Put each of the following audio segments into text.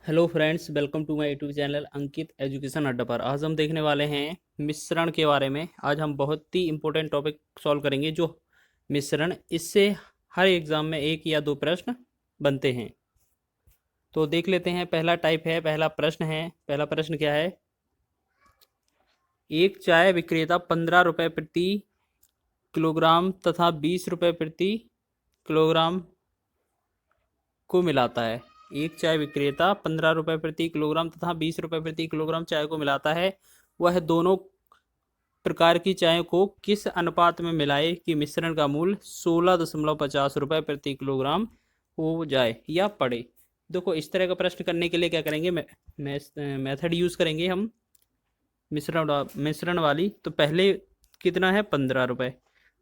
Hello friends, welcome to my YouTube channel Ankit education Adda पर। आज हम देखने वाले हैं मिश्रण के बारे में। आज हम बहुत ही इंपॉर्टेंट टॉपिक सॉल्व करेंगे, जो मिश्रण। इससे हर एग्जाम में एक या दो प्रश्न बनते हैं। तो देख लेते हैं। पहला टाइप है, पहला प्रश्न है। पहला प्रश्न क्या है? एक चाय विक्रेता 15 रुपये प्रति किलोग्राम तथा 20 रुपये प्रति किलोग्राम को मिलाता है। एक चाय विक्रेता 15 रुपये प्रति किलोग्राम तथा 20 रुपये प्रति किलोग्राम चाय को मिलाता है। वह दोनों प्रकार की चाय को किस अनुपात में मिलाए कि मिश्रण का मूल्य 16.50 रुपये प्रति किलोग्राम हो जाए या पड़े। देखो, इस तरह का प्रश्न करने के लिए क्या करेंगे, मेथड यूज करेंगे हम मिश्रण वाली। तो पहले कितना है? 15 रुपये।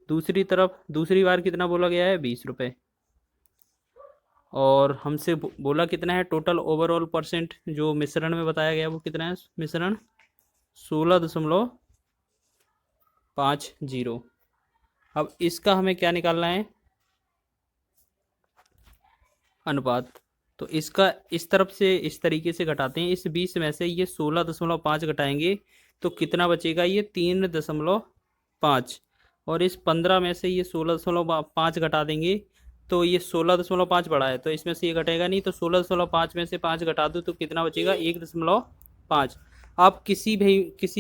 दूसरी तरफ दूसरी बार कितना बोला गया है? 20 रुपये। और हमसे बोला कितना है? टोटल ओवरऑल परसेंट जो मिश्रण में बताया गया वो कितना है? मिश्रण 16.50। अब इसका हमें क्या निकालना है? अनुपात। तो इसका इस तरफ से इस तरीके से घटाते हैं। इस 20 में से ये 16.5 घटाएंगे तो कितना बचेगा? ये 3.5। और इस 15 में से ये 16.5 घटा देंगे तो ये 16.5 बढ़ा है, तो इसमें से ये घटेगा नहीं। तो 16.5 में से 5 घटा दो तो कितना बचेगा? 1.5। आप किसी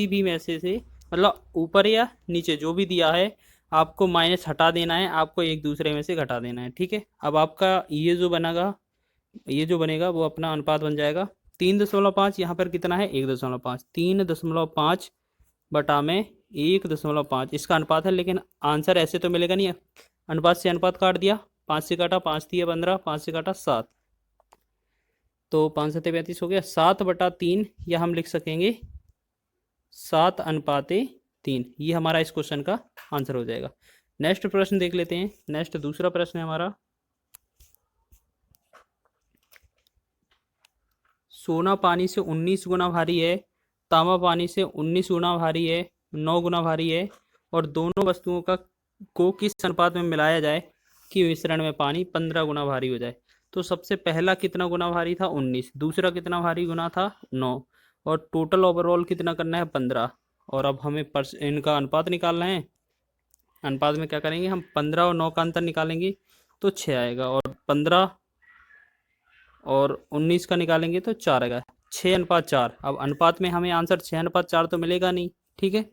भी में से मतलब ऊपर या नीचे जो भी दिया है आपको माइनस हटा देना है, आपको एक दूसरे में से घटा देना है। ठीक है। अब आपका ये जो बनेगा वो अपना अनुपात बन जाएगा 3.5। यहाँ पर कितना है? 1.5। 3.5 बटा में 1.5 इसका अनुपात है। लेकिन आंसर ऐसे तो मिलेगा नहीं। अनुपात से अनुपात काट दिया, 5 से काटा, 5 दिया 15, 5 से काटा 7, तो 5 7 35 हो गया। 7/3 या हम लिख सकेंगे 7:3। ये हमारा इस क्वेश्चन का आंसर हो जाएगा। नेक्स्ट प्रश्न देख लेते हैं। नेक्स्ट दूसरा प्रश्न है हमारा, सोना पानी से 19 गुना भारी है, तांबा पानी से 19 गुना भारी है, 9 गुना भारी है, और दोनों वस्तुओं को किस अनुपात में मिलाया जाए कि मिश्रण में पानी 15 गुना भारी हो जाए। तो सबसे पहला कितना गुना भारी था? 19। दूसरा कितना भारी गुना था? 9। और टोटल ओवरऑल कितना करना है? 15। और अब हमें इनका अनुपात निकालना है। अनुपात में क्या करेंगे हम? 15 और 9 का अंतर निकालेंगे तो 6 आएगा, और 15 और 19 का निकालेंगे तो 4 आएगा। 6:4। अब अनुपात में हमें आंसर 6:4 तो मिलेगा नहीं। ठीक है।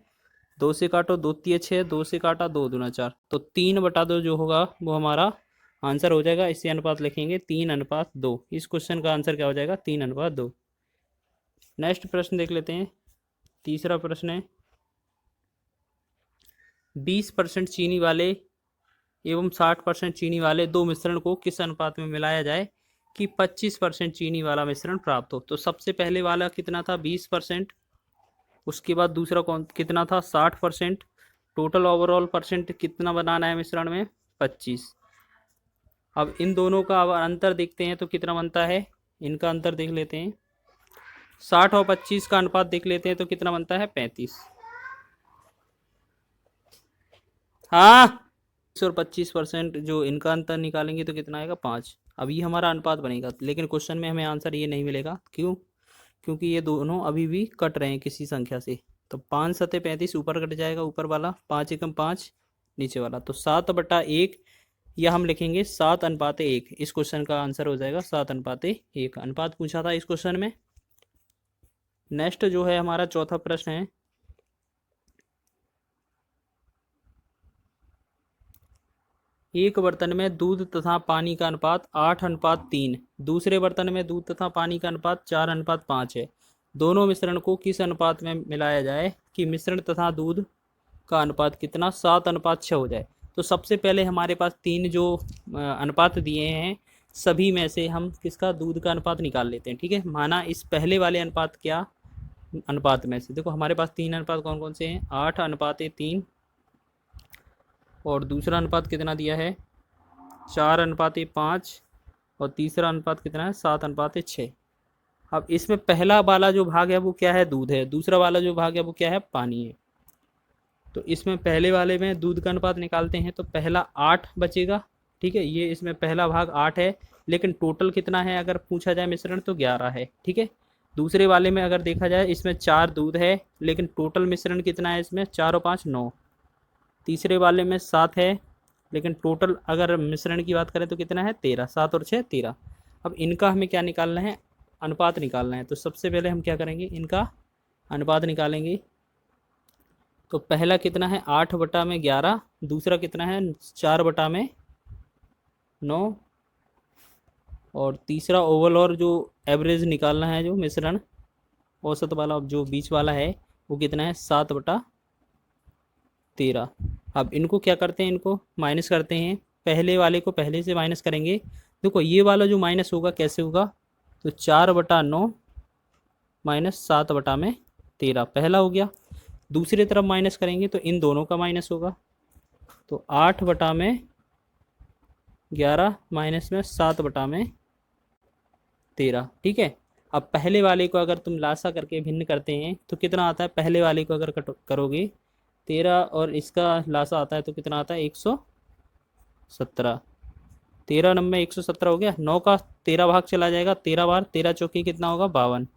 2 से काटो, 2 तिये 6, 2 से काटा 2 दूना 4, तो 3/2 जो होगा वो हमारा आंसर हो जाएगा। इससे अनुपात लिखेंगे 3:2। इस क्वेश्चन का आंसर क्या हो जाएगा? 3:2। नेक्स्ट प्रश्न देख लेते हैं। तीसरा प्रश्न है, 20% चीनी वाले एवं 60% चीनी वाले दो मिश्रण को किस अनुपात में मिलाया जाए कि 25% चीनी वाला मिश्रण प्राप्त हो। तो सबसे पहले वाला कितना था? 20%। उसके बाद दूसरा कितना था? 60%। टोटल ओवरऑल परसेंट कितना बनाना है मिश्रण में? 25। अब इन दोनों का अब अंतर देखते हैं तो कितना बनता है। इनका अंतर देख लेते हैं। 60 और 25 का अनुपात देख लेते हैं तो कितना बनता है? 35। हाँ, और 25% जो इनका अंतर निकालेंगे तो कितना आएगा? 5। अब ये हमारा अनुपात बनेगा, लेकिन क्वेश्चन में हमें आंसर ये नहीं मिलेगा। क्यों? क्योंकि ये दोनों अभी भी कट रहे हैं किसी संख्या से। तो 5 7 35 ऊपर कट जाएगा, ऊपर वाला 5 एकम 5 नीचे वाला, तो 7/1 या हम लिखेंगे 7:1। इस क्वेश्चन का आंसर हो जाएगा 7:1। अनुपात पूछा था इस क्वेश्चन में। नेक्स्ट जो है हमारा चौथा प्रश्न है, एक बर्तन में दूध तथा पानी का अनुपात 8:3, दूसरे बर्तन में दूध तथा पानी का अनुपात 4:5 है। दोनों मिश्रण को किस अनुपात में मिलाया जाए कि मिश्रण तथा दूध का अनुपात कितना? 7:6 हो जाए। तो सबसे पहले हमारे पास 3 जो अनुपात दिए हैं, सभी में से हम किसका? दूध का अनुपात निकाल लेते हैं। ठीक है। माना इस पहले वाले अनुपात में से देखो हमारे पास 3 अनुपात कौन कौन से हैं? 8:3, और दूसरा अनुपात कितना दिया है? 4:5, और तीसरा अनुपात कितना है? 7:6। अब इसमें पहला वाला जो भाग है वो क्या है? दूध है। दूसरा वाला जो भाग है वो क्या है? पानी है। तो इसमें पहले वाले में दूध का अनुपात निकालते हैं तो पहला 8 बचेगा। ठीक है। ये इसमें पहला भाग 8 है, लेकिन टोटल कितना है अगर पूछा जाए मिश्रण तो 11 है। ठीक है, दूसरे वाले में अगर देखा जाए इसमें 4 दूध है, लेकिन टोटल मिश्रण कितना है इसमें, 4 और 5 9। तीसरे वाले में 7 है, लेकिन टोटल अगर मिश्रण की बात करें तो कितना है 13, 7 और 6 13। अब इनका हमें क्या निकालना है, अनुपात निकालना है। तो सबसे पहले हम क्या करेंगे, इनका अनुपात निकालेंगे। तो पहला कितना है 8/11, दूसरा कितना है 4/9, और तीसरा ओवल और जो एवरेज निकालना है, जो मिश्रण औसत वाला जो बीच वाला है वो कितना है 7/13। अब इनको क्या करते हैं, इनको माइनस करते हैं। पहले वाले को पहले से माइनस करेंगे। देखो ये वाला जो माइनस होगा कैसे होगा, तो 4/9 माइनस 7/13 पहला हो गया। दूसरी तरफ माइनस करेंगे तो इन दोनों का माइनस होगा। तो 8/11 माइनस में 7/13। ठीक है, अब पहले वाले को अगर तुम लासा करके भिन्न करते हैं तो कितना आता है, पहले वाले को अगर करोगे 13 और इसका लासा आता है तो कितना आता है 117। 13 नंबर 117 हो गया। 9 का 13 भाग चला जाएगा, 13 बार 13 चौकी कितना होगा 52।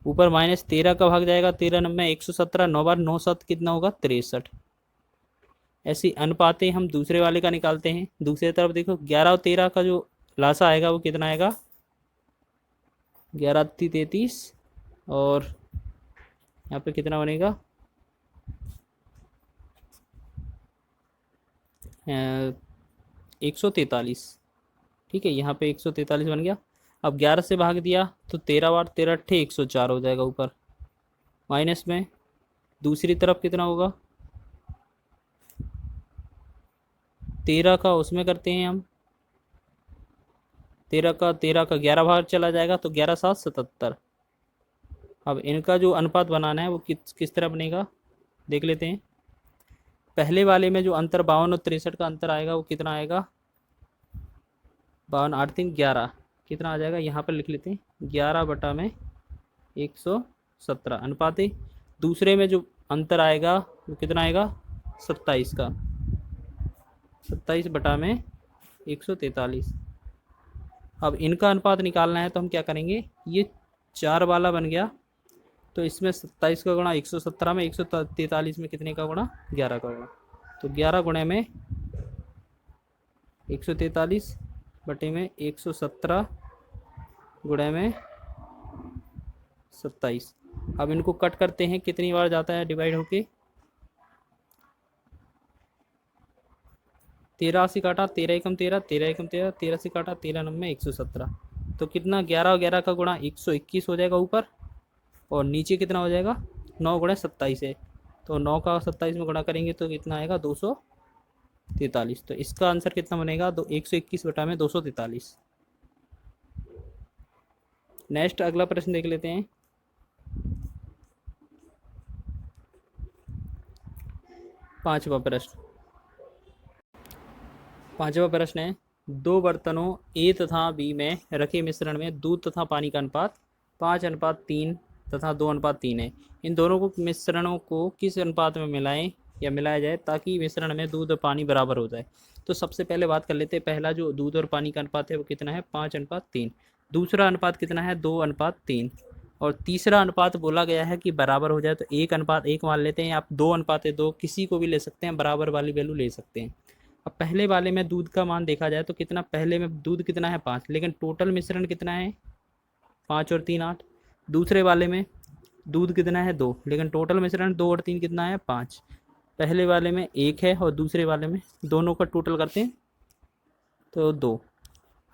ऊपर माइनस 13 का भाग जाएगा, 13 नंबर 117, 9 बार 9 7 कितना होगा 63। ऐसी अनुपातें हम दूसरे वाले का निकालते हैं। दूसरी तरफ देखो 11 और 13 का जो लासा आएगा वो कितना आएगा, 11 33, और यहाँ पे कितना बनेगा 143। ठीक है, यहाँ पे 143 बन गया। अब 11 से भाग दिया तो 13 बार 13 अट्ठे 104 हो जाएगा ऊपर, माइनस में दूसरी तरफ कितना होगा 13 का उसमें करते हैं हम, 13 का 11 भाग चला जाएगा तो 11 7 77। अब इनका जो अनुपात बनाना है वो किस तरह बनेगा देख लेते हैं। पहले वाले में जो अंतर 52 और 63 का अंतर आएगा वो कितना आएगा, 52 8 3 11 कितना आ जाएगा, यहाँ पर लिख लेते हैं 11/117 अनुपाते। दूसरे में जो अंतर आएगा वो कितना आएगा 27 का, 27/143। अब इनका अनुपात निकालना है तो हम क्या करेंगे, ये 4 वाला बन गया तो इसमें 27 का गुणा 117 में, 143 में कितने का गुणा 11 का गुणा। तो 11 गुणे में 143 बटे में 117 गुणे में 27। अब इनको कट करते हैं, कितनी बार जाता है डिवाइड होके, 13 से काटा 13 एकम 13, 13 एकम 13, 13 से काटा 13 नंबर 117। तो कितना 11 और 11 का गुणा 121 हो जाएगा ऊपर, और नीचे कितना हो जाएगा 9 गुणे 27 है, तो 9 का 27 में गुणा करेंगे तो कितना आएगा 243। तो इसका आंसर कितना बनेगा, 121/243। नेक्स्ट अगला प्रश्न देख लेते हैं। पांचवा प्रश्न है, दो बर्तनों ए तथा बी में रखे मिश्रण में दूध तथा पानी का अनुपात 5/3 तथा 2/3 है। इन दोनों को मिश्रणों को किस अनुपात में मिलाएं या मिलाया जाए ताकि मिश्रण में दूध और पानी बराबर हो जाए। तो सबसे पहले बात कर लेते हैं, पहला जो दूध और पानी का अनुपात है वो कितना है 5/3। दूसरा अनुपात कितना है 2/3, और तीसरा अनुपात बोला गया है कि बराबर हो जाए तो 1/1 मान लेते हैं। आप 2/2 किसी को भी ले सकते हैं, बराबर वाली वैल्यू ले सकते हैं। अब पहले वाले में दूध का मान देखा जाए तो कितना, पहले में दूध कितना है 5, लेकिन टोटल मिश्रण कितना है 5 और 3 8। दूसरे वाले में दूध कितना है 2, लेकिन टोटल मिश्रण 2 और 3 कितना है 5। पहले वाले में 1 है और दूसरे वाले में, दोनों का टोटल करते हैं तो 2।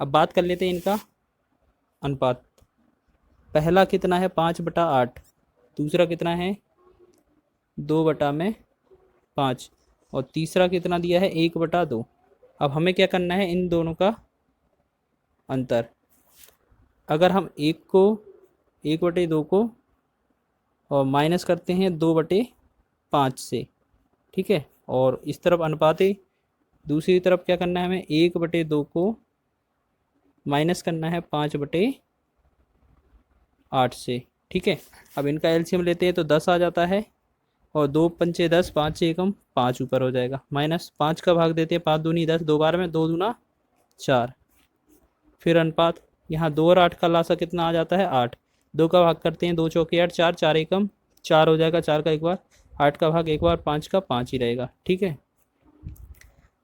अब बात कर लेते हैं इनका अनुपात। पहला कितना है 5/8, दूसरा कितना है 2/5, और तीसरा कितना दिया है 1/2। अब हमें क्या करना है, इन दोनों का अंतर। अगर हम 1/2 को और माइनस करते हैं 2/5 से, ठीक है, और इस तरफ अनुपाते, दूसरी तरफ क्या करना है हमें 1/2 को माइनस करना है 5/8 से, ठीक है। अब इनका एलसीएम लेते हैं तो 10 आ जाता है, और 2 पंचे 10, 5 से एकम 5 ऊपर हो जाएगा, माइनस 5 का भाग देते हैं 5 दूनी 10, 2 बार में 2 दूना 4, फिर अनुपात, यहाँ 2 और 8 का लासा कितना आ जाता है 8, 2 का भाग करते हैं, 2 चौके 8, 4 4 एकम 4 हो जाएगा, 4 का एक बार, 8 का भाग एक बार, 5 का 5 ही रहेगा। ठीक है,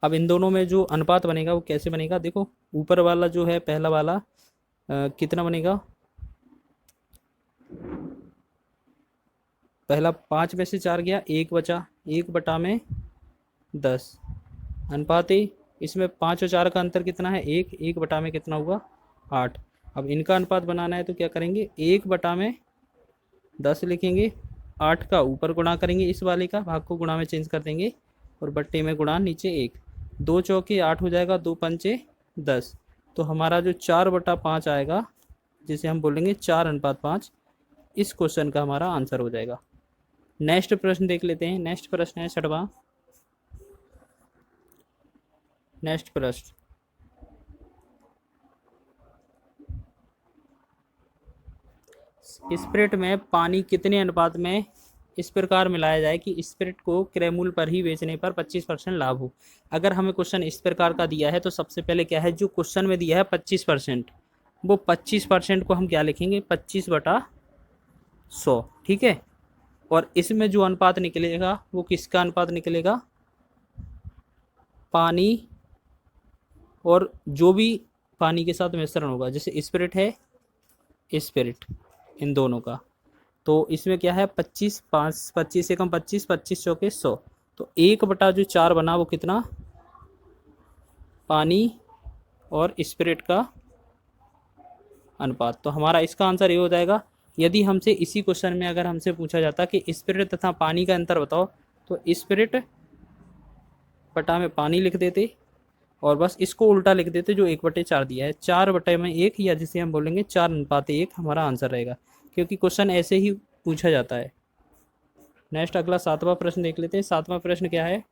अब इन दोनों में जो अनुपात बनेगा वो कैसे बनेगा, देखो ऊपर वाला जो है पहला वाला कितना बनेगा, पहला 5 में से 4 गया, 1 बचा, 1/10 अनुपात है। इसमें 5 और 4 का अंतर कितना है 1, 1 में कितना हुआ 8। अब इनका अनुपात बनाना है तो क्या करेंगे, 1/10 लिखेंगे, 8 का ऊपर गुणा करेंगे, इस वाले का भाग को गुणा में चेंज कर देंगे और बट्टे में गुणा नीचे 1, 2 चौके 8 हो जाएगा, 2 पंचे 10। तो हमारा जो 4/5 आएगा, जिसे हम बोलेंगे 4:5, इस क्वेश्चन का हमारा आंसर हो जाएगा। नेक्स्ट प्रश्न देख लेते हैं। नेक्स्ट प्रश्न है 6वां। नेक्स्ट प्रश्न, स्पिरिट में पानी कितने अनुपात में इस प्रकार मिलाया जाए कि स्पिरिट को क्रय मूल्य पर ही बेचने पर 25% लाभ हो। अगर हमें क्वेश्चन इस प्रकार का दिया है तो सबसे पहले क्या है, जो क्वेश्चन में दिया है 25%, वो 25% को हम क्या लिखेंगे 25/100। ठीक है, और इसमें जो अनुपात निकलेगा वो किसका अनुपात निकलेगा, पानी और जो भी पानी के साथ मिश्रण होगा, जैसे स्पिरिट है स्पिरिट, इन दोनों का। तो इसमें क्या है 25, 5 25 एकम 25, 25 चौके 100, तो 1/4 बना वो कितना, पानी और स्पिरिट का अनुपात। तो हमारा इसका आंसर ये हो जाएगा। यदि हमसे इसी क्वेश्चन में अगर हमसे पूछा जाता कि स्पिरिट तथा पानी का अंतर बताओ, तो स्पिरिट बटा में पानी लिख देते और बस इसको उल्टा लिख देते, जो 1/4 दिया है, 4/1, या जिसे हम बोलेंगे 4:1 हमारा आंसर रहेगा, क्योंकि क्वेश्चन ऐसे ही पूछा जाता है। नेक्स्ट अगला 7वां प्रश्न देख लेते हैं। 7वां प्रश्न क्या है,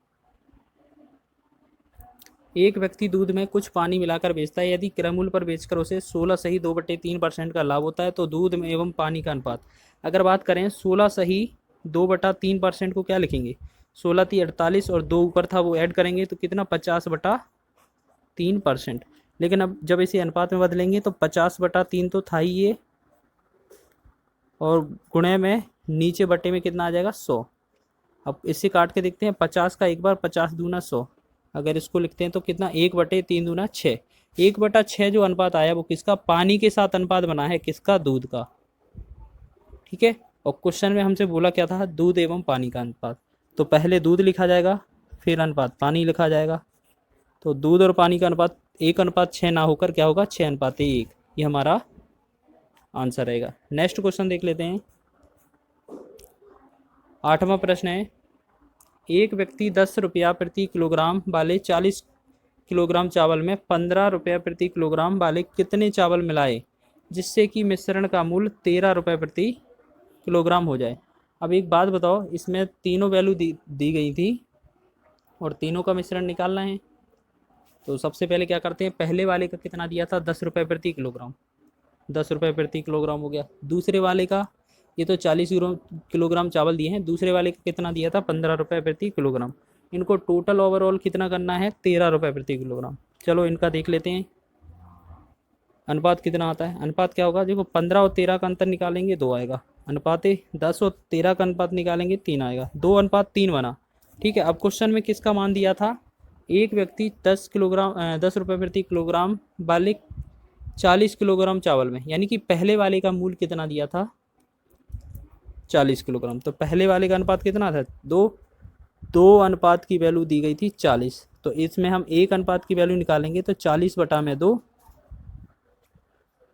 एक व्यक्ति दूध में कुछ पानी मिलाकर बेचता है, यदि क्रय मूल्य पर बेचकर उसे 16 सही 2/3% का लाभ होता है तो दूध में एवं पानी का अनुपात। अगर बात करें 16 सही 2/3% को क्या लिखेंगे, 16 थी 48 और 2 ऊपर था वो ऐड करेंगे तो कितना 50/3%। लेकिन अब जब इसे अनुपात में बदलेंगे तो 50/3 तो था ही ये, और गुणे में नीचे बटे में कितना आ जाएगा 100। अब इससे काट के देखते हैं, 50 का एक बार, 50 दूना 100, अगर इसको लिखते हैं तो कितना 1/3 दूना 6, 1/6 जो अनुपात आया वो किसका, पानी के साथ अनुपात बना है, किसका, दूध का। ठीक है, और क्वेश्चन में हमसे बोला क्या था, दूध एवं पानी का अनुपात। तो पहले दूध लिखा जाएगा, फिर अनुपात पानी लिखा जाएगा। तो दूध और पानी का अनुपात 1:6 ना होकर क्या होगा 6:1, ये हमारा आंसर रहेगा। नेक्स्ट क्वेश्चन देख लेते हैं। 8वां प्रश्न है, एक व्यक्ति 10 रुपया प्रति किलोग्राम वाले 40 किलोग्राम चावल में 15 रुपया प्रति किलोग्राम वाले कितने चावल मिलाए जिससे कि मिश्रण का मूल्य 13 रुपये प्रति किलोग्राम हो जाए। अब एक बात बताओ, इसमें तीनों वैल्यू दी गई थी और तीनों का मिश्रण निकालना है। तो सबसे पहले क्या करते हैं, पहले वाले का कितना दिया था 10 रुपये प्रति किलोग्राम, 10 रुपये प्रति किलोग्राम हो गया। दूसरे वाले का, ये तो 40 किलोग्राम चावल दिए हैं, दूसरे वाले का कितना दिया था 15 रुपये प्रति किलोग्राम। इनको टोटल ओवरऑल कितना करना है 13 रुपये प्रति किलोग्राम। चलो इनका देख लेते हैं अनुपात कितना आता है। अनुपात क्या होगा, देखो 15 और 13 का अंतर निकालेंगे 2 आएगा, अनुपात 10 और 13 का अनुपात निकालेंगे 3 आएगा, 2:3 बना। ठीक है, अब क्वेश्चन में किसका मान दिया था, एक व्यक्ति 10 रुपये प्रति किलोग्राम वाले 40 किलोग्राम चावल में, यानी कि पहले वाले का मूल्य कितना दिया था 40 किलोग्राम। तो पहले वाले का अनुपात कितना था 2 अनुपात की वैल्यू दी गई थी 40, तो इसमें हम 1 अनुपात की वैल्यू निकालेंगे तो 40/2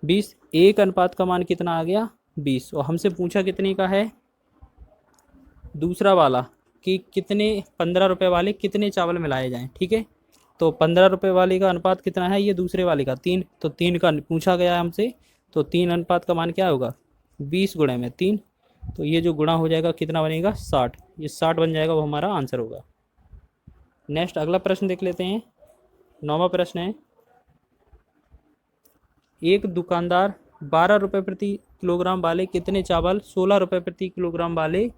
20, 1 अनुपात का मान कितना आ गया 20। और हमसे पूछा कितने का है दूसरा वाला, कि कितने 15 रुपये वाले कितने चावल मिलाए जाएं। ठीक है, तो 15 रुपये वाले का अनुपात कितना है, ये दूसरे वाले का 3, तो 3 का पूछा गया है हमसे, तो 3 अनुपात का मान क्या होगा 20 गुणे में 3, तो ये जो गुणा हो जाएगा कितना बनेगा 60, ये 60 बन जाएगा, वो हमारा आंसर होगा। नेक्स्ट अगला प्रश्न देख लेते हैं। 9वां प्रश्न है, एक दुकानदार 12 रुपये प्रति किलोग्राम वाले कितने चावल 16 रुपये प्रति किलोग्राम वाले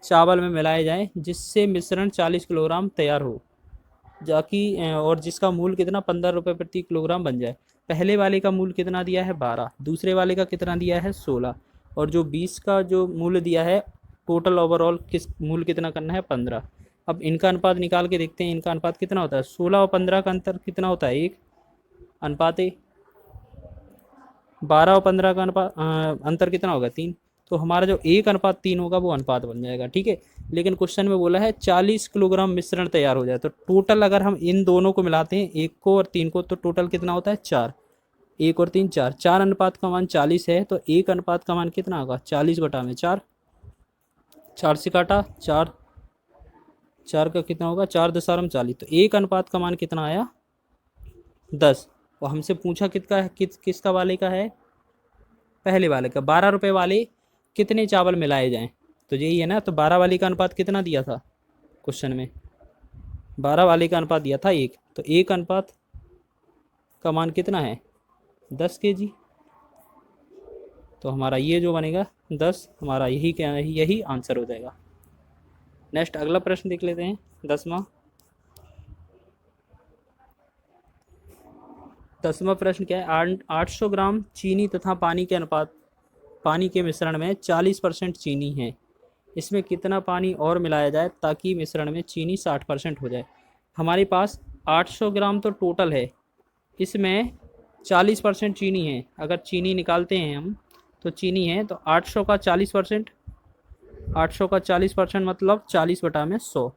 चावल में मिलाए जाएं जिससे मिश्रण 40 किलोग्राम तैयार हो, जाकि और जिसका मूल्य कितना 15 रुपये प्रति किलोग्राम बन जाए। पहले वाले का मूल्य कितना दिया है 12, दूसरे वाले का कितना दिया है 16, और जो 20 का जो मूल्य दिया है टोटल ओवरऑल किस मूल्य कितना करना है 15। अब इनका अनुपात निकाल के देखते हैं, इनका अनुपात कितना होता है, 16 और 15 का अंतर कितना होता है 1 अनुपात 12 और 15 का अनुपात अंतर कितना होगा 3। तो हमारा जो 1:3 होगा वो अनुपात बन जाएगा, ठीक है। लेकिन क्वेश्चन में बोला है 40 किलोग्राम मिश्रण तैयार हो जाए, तो टोटल अगर हम इन दोनों को मिलाते हैं 1 को और 3 को, तो टोटल कितना होता है 4। 1 और 3 4, 4 अनुपात का मान 40 है, तो 1 अनुपात का मान कितना होगा 40/4। 4 से काटा 4, 4 का कितना होगा 4 दशमलव 40, तो 1 अनुपात का मान कितना आया 10। और हमसे पूछा किसका वाले का है, पहले वाले का। 12 रुपये वाले कितने चावल मिलाए जाएं, तो यही है ना। तो 12 वाले का अनुपात कितना दिया था क्वेश्चन में, 12 वाले का अनुपात दिया था 1, तो 1 अनुपात का मान कितना है 10 kg। तो हमारा ये जो बनेगा 10, हमारा यही क्या है, यही आंसर हो जाएगा। नेक्स्ट अगला प्रश्न देख लेते हैं 10वां प्रश्न क्या है, 800 ग्राम चीनी तथा पानी के मिश्रण में 40% चीनी है, इसमें कितना पानी और मिलाया जाए ताकि मिश्रण में चीनी 60% हो जाए। हमारे पास 800 ग्राम तो टोटल है, इसमें 40% चीनी है। अगर चीनी निकालते हैं हम तो चीनी है, तो 800 का 40%, 800 का 40% मतलब 40/100।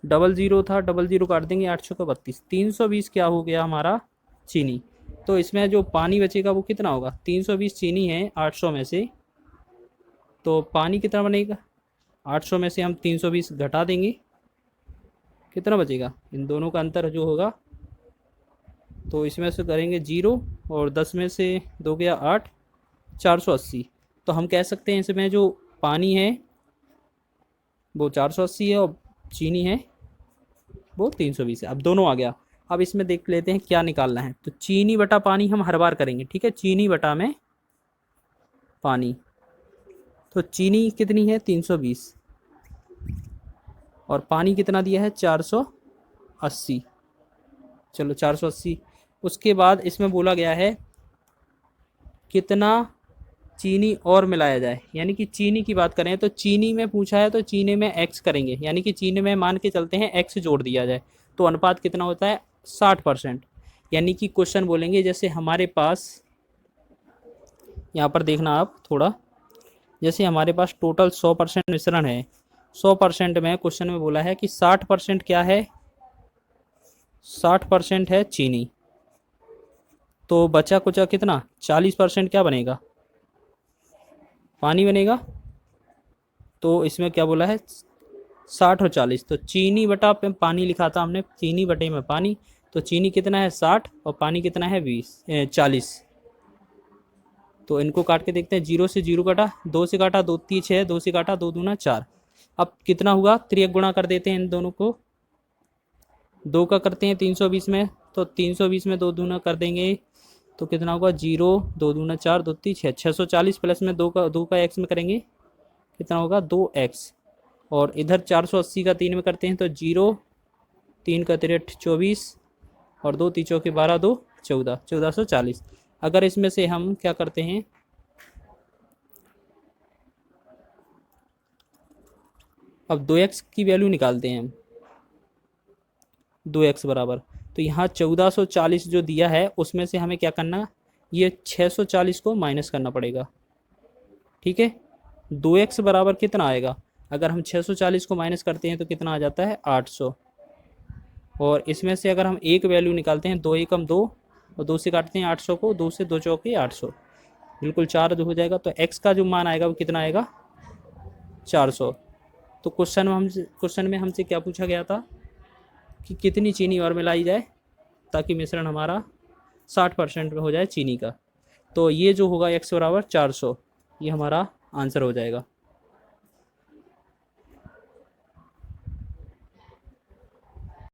डबल ज़ीरो था, डबल ज़ीरो काट देंगे, 800 का 32, 320 क्या हो गया हमारा चीनी। तो इसमें जो पानी बचेगा वो कितना होगा, 320 चीनी है 800 में से, तो पानी कितना बनेगा, 800 में से हम 320 घटा देंगे, कितना बचेगा, इन दोनों का अंतर जो होगा, तो इसमें से करेंगे 0 और 10 में से 2 गया 8, 480। तो हम कह सकते हैं इसमें जो पानी है वो 480 है और चीनी है वो 320 है। अब दोनों आ गया। अब इसमें देख लेते हैं क्या निकालना है। तो चीनी बटा पानी हम हर बार करेंगे, ठीक है, चीनी बटा में पानी। तो चीनी कितनी है 320 और पानी कितना दिया है 480, चलो 480। उसके बाद इसमें बोला गया है कितना चीनी और मिलाया जाए, यानी कि चीनी की बात करें तो चीनी में पूछा है तो चीनी में x करेंगे, यानी कि चीनी में मान के चलते हैं x जोड़ दिया जाए, तो अनुपात कितना होता है 60%। यानी कि क्वेश्चन बोलेंगे जैसे हमारे पास, यहाँ पर देखना आप थोड़ा, जैसे हमारे पास टोटल 100% मिश्रण है, 100% में क्वेश्चन में बोला है कि 60% क्या है, 60% है चीनी, तो बचा कुचा कितना 40% क्या बनेगा, पानी बनेगा। तो इसमें क्या बोला है 60 और 40, तो चीनी बटा पे पानी लिखा था हमने, चीनी बटे में पानी, तो चीनी कितना है 60 और पानी कितना है 40। तो इनको काट के देखते हैं, 0 से 0 काटा, 2 से काटा 2 3 6, 2 से काटा 2 दूना 4। अब कितना हुआ, त्रिक गुणा कर देते हैं इन दोनों को, 2 का करते हैं 320 में, तो 320 में 2 दूना कर देंगे तो कितना होगा 0, 2 दूना 4, 2 3 6, 640 प्लस में 2 का x में करेंगे कितना होगा 2x, और इधर 480 का 3 में करते हैं तो 0, 3 का 3 24 और 2 3 चौके 12, 2 14, 1440। अगर इसमें से हम क्या करते हैं, अब 2x की वैल्यू निकालते हैं हम, 2x बराबर, तो यहाँ 1440 जो दिया है उसमें से हमें क्या करना, ये 640 को माइनस करना पड़ेगा, ठीक है। 2x बराबर कितना आएगा, अगर हम 640 को माइनस करते हैं तो कितना आ जाता है 800, और इसमें से अगर हम एक वैल्यू निकालते हैं 2 एकम 2 और 2 से काटते हैं 800 को, 2 से 2 चौके 800, बिल्कुल 4 हो जाएगा। तो x का जो मान आएगा वो कितना आएगा 400। तो क्वेश्चन में हमसे क्या पूछा गया था कि कितनी चीनी और मिलाई जाए ताकि मिश्रण हमारा 60% हो जाए चीनी का। तो ये जो होगा x बराबर 400, ये हमारा आंसर हो जाएगा।